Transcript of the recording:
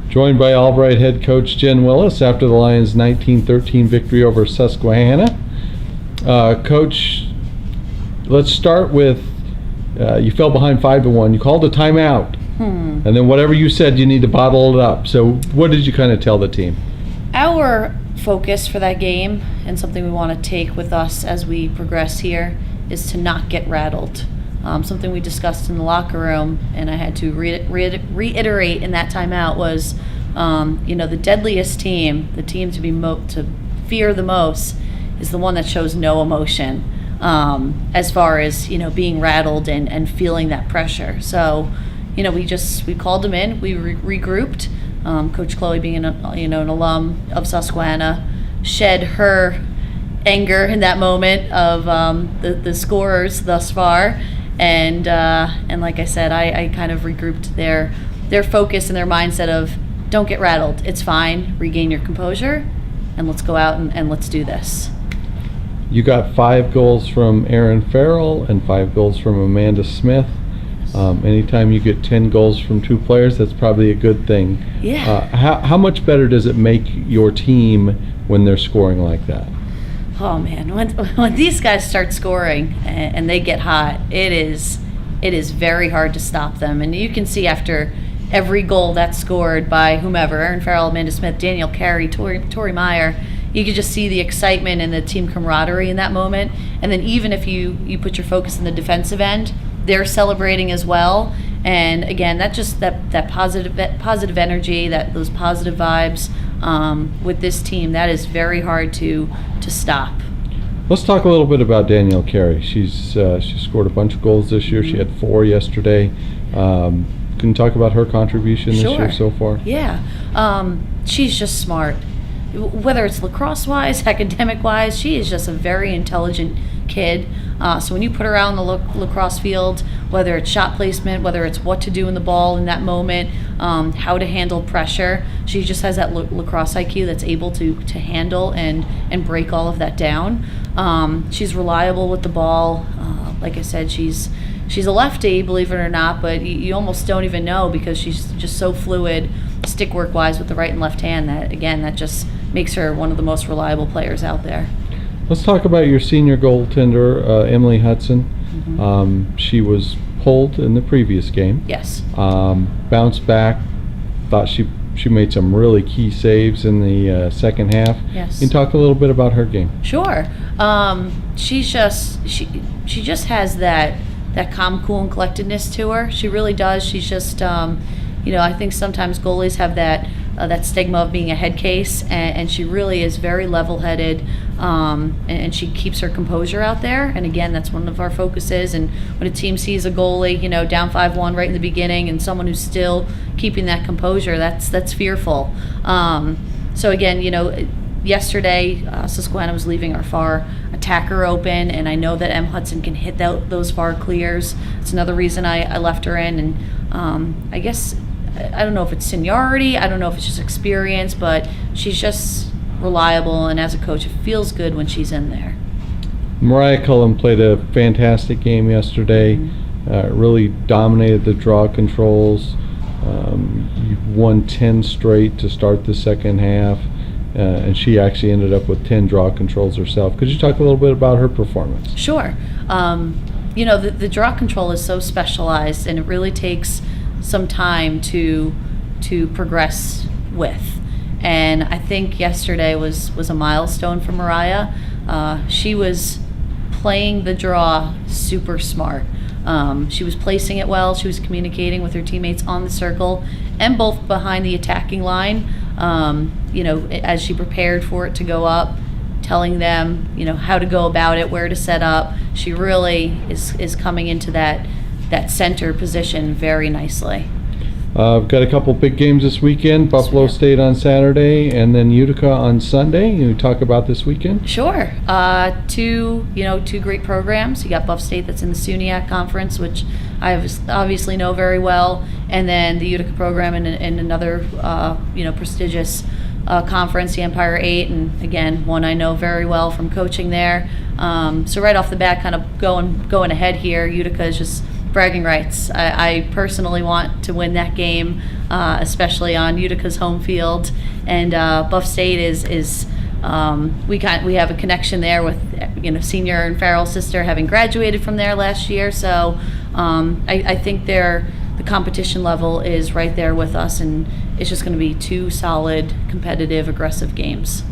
Joined by Albright head coach Jen Willis after the Lions' 19-13 victory over Susquehanna. Coach, let's start with you fell behind 5-1. You called a timeout, and then whatever you said, you need to bottle it up. So what did you kind of tell the team? Our focus for that game, and something we want to take with us as we progress here, is to not get rattled. Something we discussed in the locker room, and I had to reiterate in that timeout was, the deadliest team, the team to fear the most, is the one that shows no emotion, as far as being rattled and feeling that pressure. So, we called them in, we regrouped. Coach Chloe, being an alum of Susquehanna, shed her anger in that moment of the scorers thus far. And like I said, I kind of regrouped their focus and their mindset of don't get rattled. It's fine. Regain your composure, and let's go out and let's do this. You got 5 goals from Farrell and 5 goals from Amanda Smith. Anytime you get 10 goals from 2 players, that's probably a good thing. Yeah. How much better does it make your team when they're scoring like that? Oh man, when these guys start scoring and they get hot, it is very hard to stop them. And you can see after every goal that's scored by whomever, Farrell, Amanda Smith, Danielle Carrie, Tori Meyer, you could just see the excitement and the team camaraderie in that moment. And then even if you put your focus in the defensive end, they're celebrating as well. And again, that positive energy, those positive vibes with this team, that is very hard to stop. Let's talk a little bit about Danielle Carrie. She scored a bunch of goals this year. She had 4 yesterday. Can you talk about her contribution this year so far? Yeah. She's just smart. Whether it's lacrosse-wise, academic-wise, she is just a very intelligent kid. So when you put her out on the lacrosse field, whether it's shot placement, whether it's what to do in the ball in that moment, how to handle pressure, she just has that lacrosse IQ that's able to handle and break all of that down. She's reliable with the ball. Like I said, she's a lefty, believe it or not, but you almost don't even know because she's just so fluid, stick work wise with the right and left hand, that just makes her one of the most reliable players out there. Let's talk about your senior goaltender, Emily Hudson. Mm-hmm. She was pulled in the previous game. Yes. Bounced back. Thought she made some really key saves in the second half. Yes. Can you talk a little bit about her game? Sure. She just has that calm, cool, and collectedness to her. She really does. She's just, I think sometimes goalies have that stigma of being a head case, and she really is very level-headed, and she keeps her composure out there. And again, that's one of our focuses. And when a team sees a goalie, down 5-1 right in the beginning, and someone who's still keeping that composure, that's fearful. So again, yesterday Susquehanna was leaving our far attacker open, and I know that Hudson can hit those far clears. It's another reason I left her in, and I guess I don't know if it's seniority, I don't know if it's just experience, but she's just reliable, and as a coach, it feels good when she's in there. Mariah Column played a fantastic game yesterday. Mm-hmm. Really dominated the draw controls. You won 10 straight to start the second half, and she actually ended up with 10 draw controls herself. Could you talk a little bit about her performance? Sure. The draw control is so specialized, and it really takes some time to progress with. And I think yesterday was a milestone for Mariah. She was playing the draw super smart. She was placing it well. She was communicating with her teammates on the circle and both behind the attacking line. As she prepared for it to go up, telling them, how to go about it, where to set up. She really is coming into that center position very nicely. We've got a couple big games this weekend, Buffalo State on Saturday and then Utica on Sunday. Can you talk about this weekend? Sure. Two great programs. You got Buff State that's in the SUNYAC conference, which I obviously know very well, and then the Utica program in another prestigious conference, the Empire 8, and again, one I know very well from coaching there. So right off the bat, kind of going ahead here, Utica is just bragging rights. I personally want to win that game, especially on Utica's home field. And Buff State is we have a connection there with Senior and Farrell's sister having graduated from there last year. So I think the competition level is right there with us, and it's just going to be two solid, competitive, aggressive games.